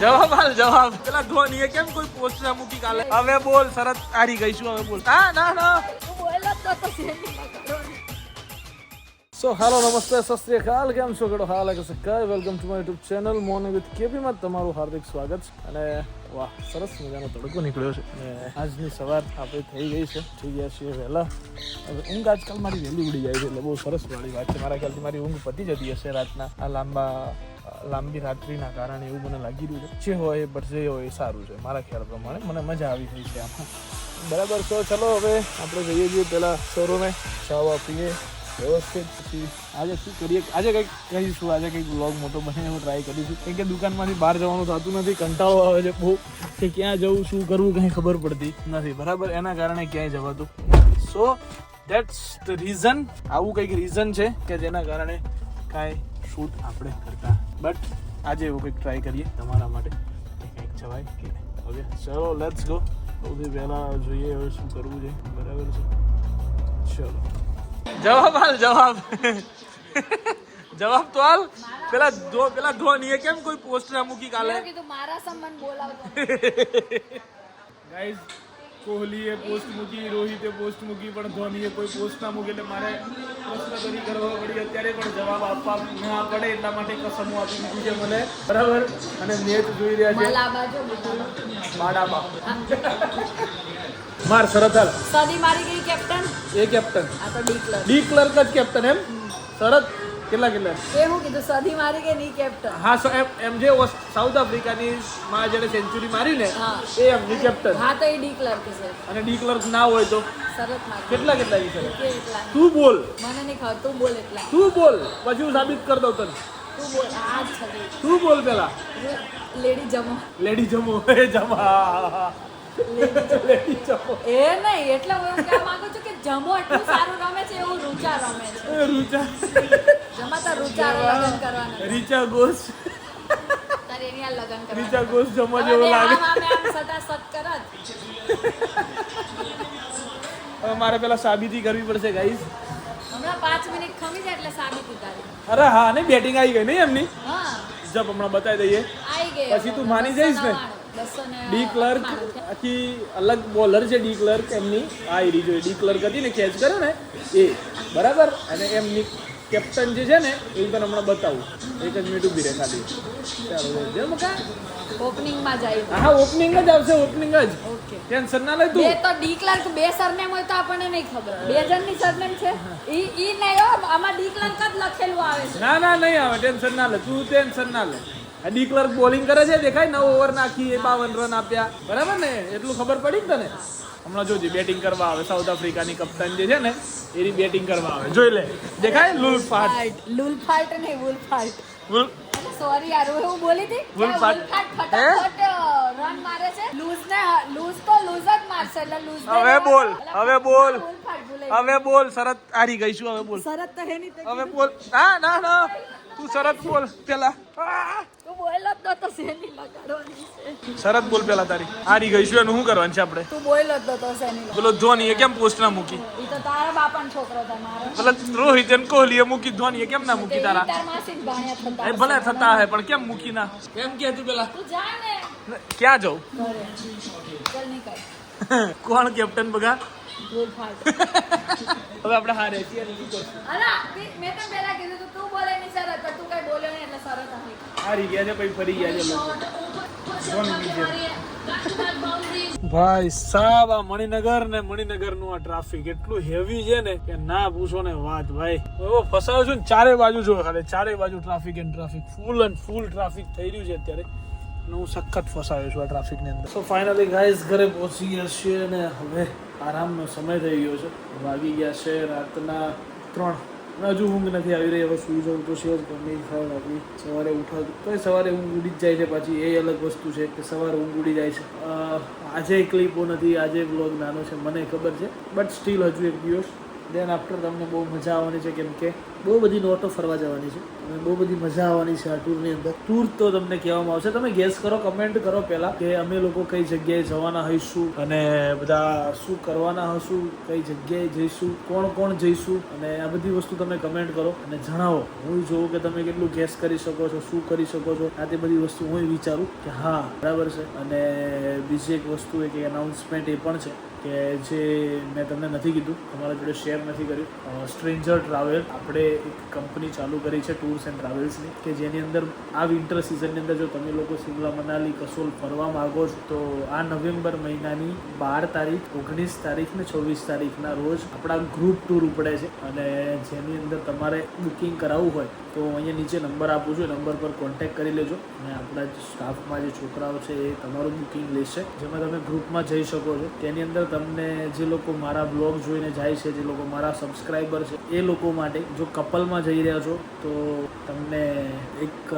જવાબ હાલ જવાબ. પેલા ધોનીએ કેમ કોઈ પોસ્ટ ના મૂકી કાલે? હવે બોલ, શરત હારી ગઈશું. હવે બોલ. ના ના ના. સો હેલો નમસ્તે સત શ્રી અકાલ, કેમ છો? કેડો હાલ કે સકાય. Welcome to my YouTube channel morning with KP માં તમારું હાર્દિક સ્વાગત છે. અને વાહ, સરસ મજાનો તડકો નીકળ્યો છે અને આજની સવાર આપણે થઈ ગઈ છે, થઈ ગયા છીએ વહેલા. હવે ઊંઘ આજકાલ મારી વહેલી ઉડી જાય છે એટલે બહુ સરસ વાળી વાત છે. મારા ખ્યાલથી મારી ઊંઘ પતી જતી હશે રાતના આ લાંબી રાત્રિના કારણે, એવું મને લાગી રહ્યું છે. જે હોય બટ જે હોય એ સારું છે મારા ખ્યાલ પ્રમાણે. મને મજા આવી ગઈ છે આમાં. બરાબર. તો ચલો હવે આપણે જઈએ છીએ પેલા શોરૂમે, ચા પીએ વ્યવસ્થિત. પછી આજે શું કરીએ, આજે કંઈક કહીશું, આજે કંઈક વ્લોગ મોટો બને એવો ટ્રાય કરીશું. કેમ કે દુકાનમાંથી બહાર જવાનું થતું નથી, કંટાળો આવે છે બહુ, કે ક્યાં જવું, શું કરવું કંઈ ખબર પડતી નથી. બરાબર, એના કારણે ક્યાંય જવાતું. સો દેટ્સ ધ રીઝન. આવું કંઈક રીઝન છે કે જેના કારણે કાંઈ શૂટ આપણે કરતા. બટ આજે એવું કંઈક ટ્રાય કરીએ તમારા માટે કે કંઈક જવાય કે ઓકે. ચલો લેટ્સ ગો. સૌથી પહેલાં જોઈએ હવે શું કરવું છે. બરાબર છે, ચલો. જવાબ હાલ જવાબ. જવાબ તો હાલ. પેલા ધોનીએ કેમ કોઈ પોસ્ટ ના મૂકી કાલે? મારા સંબંધ બોલાવતો. ગાઈઝ, કોહલીએ પોસ્ટ મૂકી, રોહિતે પોસ્ટ મૂકી, પણ ધોનીએ કોઈ પોસ્ટ ના મૂકી એટલે મારે પ્રશ્ન કરી કરવા પડી. અત્યારે પણ જવાબ આપવા ના પડે એટલા માટે કસમો આપી દીધી છે મને. બરાબર. અને મેચ જોઈ રહ્યા છે બાડાબા. માર શરત હાલ. સદી મારી ગઈ કેપ્ટન. એ કેપ્ટન. આ તો ડી ક્લર્ક. ડી ક્લર્ક જ કેપ્ટન એમ? શરત કેટલા એ હું કીધું, સદી મારી ગઈ ની કેપ્ટન. હા, એમ જે સાઉથ આફ્રિકાની માં જેને સેન્ચુરી મારી ને એ એમની કેપ્ટન. હા, તો એ ડી ક્લર્ક છે. અને ડી ક્લર્ક ના હોય તો શરત મારી. કેટલા ઈ શરત? કેટલા? તું બોલ. મને નહીં ખબર, તું બોલ એટલા. તું બોલ, પછી હું સાબિત કરી દઉં તને. તું બોલ. આ જ છે. તું બોલ પેલા. લેડી જમો. લેડી જમો. એ જમા. લેડી જમો. એ નહીં, એટલે હું એવું કહેવા માંગુ છું કે જમો એટલું સારું રમે છે એવું રૂચા રમે છે. રૂચા. જમા તો રૂચા લગન કરવાના. રીચા ઘોષ. તારે એની આ લગન કરવાના. રીચા ઘોષ જમવા જેવો લાગે. આમ સતા સત કરત. હવે મારે પેલા સાબિતી કરવી પડશે ગાઈસ. હમણાં 5 મિનિટ ખમી જાય એટલે સાબિતી તારી. અરે હા, ને બેટિંગ આવી ગઈ નહીં એમની. હા, જબ હમણાં બતાવી દઈએ. આવી ગઈ. પછી તું માની જઈશ ને. ડી ક્લર્ક આખી અલગ બોલર છે. ડી ક્લર્ક એમની આ એરી જોઈએ. ડી ક્લર્ક હતી ને, કેચ કર્યો ને એ. બરાબર. અને એમની કેપ્ટન જે છે ને એ તને હમણાં બતાવું. એક જ મિનિટ ઊભી રહે ખાલી. ચાલો જેમ કા ઓપનિંગમાં જાય. હા, ઓપનિંગ જ આવશે. ઓપનિંગ જ. ઓકે, ટેન્શન ના લે તું. બે તો ડી ક્લર્ક બે સરનેમ હોય તો આપણને નહીં ખબર. બે જણની સરનેમ છે. ઈ નહીં હો, આમાં ડી ક્લર્ક જ લખેલું આવે છે. ના ના, નહીં આવે. ટેન્શન ના લે તું. ટેન્શન ના લે. આ ડી ક્લર્ક બોલિંગ કરે છે, દેખાય. 9 ઓવર નાખી, 52 રન આપ્યા. બરાબર ને? એટલું ખબર પડી ને તને. હમણાં જોજે બેટિંગ કરવા આવે. સાઉથ આફ્રિકાની કપ્તાન જે છે ને એની બેટિંગ કરવા આવે. જોઈ લે. દેખાય. લુલ ફાટ. લુલ ફાટ નહીં, વુલ ફાટ. સોરી યાર, હું એવું બોલી હતી. વુલ ફાટ. ફટાફટ રન મારે છે. લૂઝ તો લૂઝ જ મારશે. એટલે લૂઝ. હવે બોલ. હવે બોલ. વુલ ફાટ બોલે. હવે બોલ. શરત હારી ગઈશું. હવે બોલ. શરત તો હે નહીં. હવે બોલ. ના ના ના, તું શરત બોલ પેલા. તું બોલ્યો તો શેની લગાડવાની છે. શરત બોલ પેલા તારી. હારી ગઈશું એનું શું કરવાનું છે આપણે? તું બોલ્યો તો શેની. પેલો ધોનીએ કેમ પોસ્ટ ના મૂકી? ઈ તો તારા બાપાનો છોકરો હતો મારો. પેલા રોહિત અને કોહલીએ મૂકી, ધોનીએ કેમ ના મૂકી તારા? તાર માસી જ ભાણ્યા થતા. એ ભલે થતા હે, પણ કેમ મૂકી ના? કેમ કે તું પેલા તું જા ને ક્યાં જાઉં? ઘરે. ચલ નીકળ. કોણ કેપ્ટન બગા? વુલ ફાટ. હવે આપણે હારે છીએ. અલા, મેં તો પહેલા કીધું તું બોલે ની શરત, તું કઈ બોલ્યો નહીં એટલે શરત આવી. હારી ગયા છે, પછી ફરી ગયા છે ભાઈ સાહેબ. આ મણિનગર ને મણિનગર નું આ ટ્રાફિક એટલું હેવી છે ને કે ના પૂછો ને વાત ભાઈ. એવો ફસાયો છું ને ચારે બાજુ જો ખાલી. ચારે બાજુ traffic and traffic. Full and full traffic થઈ રહ્યું છે અત્યારે. હું સખત ફસાયો છું આ ટ્રાફિક ની અંદર. સો ફાઇનલી ગાઈઝ ઘરે પહોંચી ગયા છીએ અને હવે આરામનો સમય થઈ ગયો છે. વાગી ગયા છે રાતના 3. હજુ ઊંઘ નથી આવી રહી. હવે સુઈ જવું તો છે જ. નહીં ખાવ આપણી સવારે ઉઠા તો સવારે ઊંઘ ઉડી જ જાય છે પાછી. એ અલગ વસ્તુ છે કે સવારે ઊંઘ ઉડી જાય છે. આજે ક્લિપો નથી, આજે બ્લોગ નાનો છે મને ખબર છે. બટ સ્ટીલ હજુ એક દિવસ દેન આફ્ટર તમને બહુ મજા આવવાની છે. કેમ કે બહુ બધી નોટો ફરવા જવાની છે અને બહુ બધી મજા આવવાની છે આ ટૂરની અંદર. ટૂર તો તમને કહેવામાં આવશે, તમે ગેસ કરો, કમેન્ટ કરો પહેલા કે અમે લોકો કઈ જગ્યાએ જવાના હઈશું અને બધા શું કરવાના હશું, કઈ જગ્યાએ જઈશું, કોણ કોણ જઈશું, અને આ બધી વસ્તુ તમે કમેન્ટ કરો અને જણાવો. હું જોઉં કે તમે કેટલું ગેસ કરી શકો છો, શું કરી શકો છો. આ તે બધી વસ્તુ હું વિચારું કે હા બરાબર છે. અને બીજી એક વસ્તુ એક એનાઉન્સમેન્ટ એ પણ છે કે જે મેં તમને નથી કીધું, તમારા જોડે શેર નથી કર્યું. સ્ટ્રેન્જર ટ્રાવેલ આપણે એક કંપની ચાલુ કરી છે ટૂર્સ એન્ડ ટ્રાવેલ્સની, કે જેની અંદર આ વિન્ટર સિઝનની અંદર જો તમે લોકો શિમલા મનાલી કસોલ ફરવા માગો છો તો આ નવેમ્બર મહિનાની 12 તારીખ, 19 તારીખ ને 26 તારીખના રોજ આપણા ગ્રુપ ટૂર ઉપડે છે. અને જેની અંદર તમારે બુકિંગ કરાવવું હોય તો અહીંયા નીચે નંબર આપું છું, નંબર પર કોન્ટેક્ટ કરી લેજો અને આપણા સ્ટાફમાં જે છોકરાઓ છે એ તમારું બુકિંગ લેશે, જેમાં તમે ગ્રુપમાં જઈ શકો છો. તેની અંદર તમને જે લોકો મારા બ્લોગ જોઈને જાય છે, જે લોકો મારા સબસ્ક્રાઈબર છે, એ લોકો માટે જો કપલમાં જઈ રહ્યા છો તો તમને એક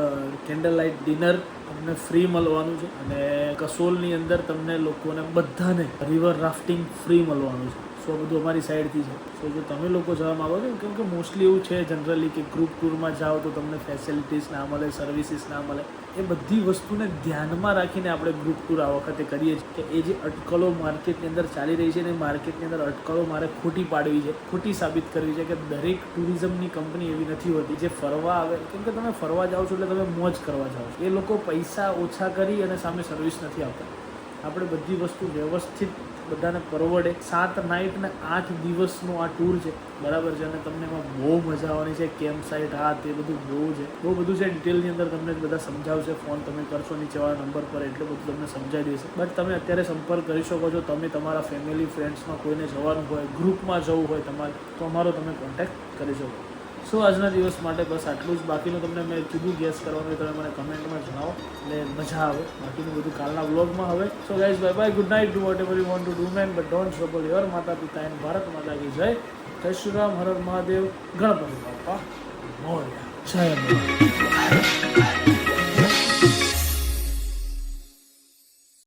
કેન્ડલ લાઇટ ડિનર તમને ફ્રી મળવાનું છે. અને કસોલની અંદર તમને લોકોને બધાને રિવર રાફ્ટિંગ ફ્રી મળવાનું છે. સો બધું અમારી સાઈડથી છે. સો જો તમે લોકો જવા માગો છો, કેમ કે મોસ્ટલી એવું છે જનરલી કે ગ્રુપ ટૂરમાં જાઓ તો તમને ફેસિલિટીઝ ના મળે, સર્વિસીસ ના મળે. એ બધી વસ્તુને ધ્યાનમાં રાખીને આપણે ગ્રુપ ટૂર આ વખતે કરીએ છીએ કે એ જે અટકળો માર્કેટની અંદર ચાલી રહી છે ને, માર્કેટની અંદર અટકળો મારે ખોટી પાડવી છે, ખોટી સાબિત કરવી છે કે દરેક ટુરિઝમની કંપની એવી નથી હોતી જે ફરવા આવે. કેમ કે તમે ફરવા જાઓ છો એટલે તમે મોજ કરવા જાઓ છો. એ લોકો પૈસા ઓછા કરી અને સામે સર્વિસ નથી આપતા. આપણે બધી વસ્તુ વ્યવસ્થિત બધાને પરવડે. 7 નાઇટ ને 8 દિવસનો આ ટૂર છે, બરાબર છે. અને તમને એમાં બહુ મજા આવવાની છે. કેમ્પ સાઇટ આ તે બધું બહુ બધું છે. ડિટેલની અંદર તમને બધા સમજાવશે. ફોન તમે કરશો નીચેવાળા નંબર પર એટલે બધું તમને સમજાવી દેશે. બટ તમે અત્યારે સંપર્ક કરી શકો છો. તમે તમારા ફેમિલી ફ્રેન્ડ્સમાં કોઈને જવાનું હોય, ગ્રુપમાં જવું હોય તમારે, તો અમારો તમે કોન્ટેક્ટ કરી શકો. સો આજના દિવસ માટે બસ આટલું જ. બાકીનું તમને મેં કીધું ગેસ કરવાનું, તમે મને કમેન્ટમાં જણાવો એટલે મજા આવે. બાકીનું બધું કાલના વ્લોગમાં હવે. So guys bye bye, good night, do vote ever you want to do man, but don't trouble your માતા પિતા એન્ડ ભારત માતા કી જય. જય શ્રી રામ, હર હર મહાદેવ, ગણપતિ બાપ્પા મોરયા, જય અંબે.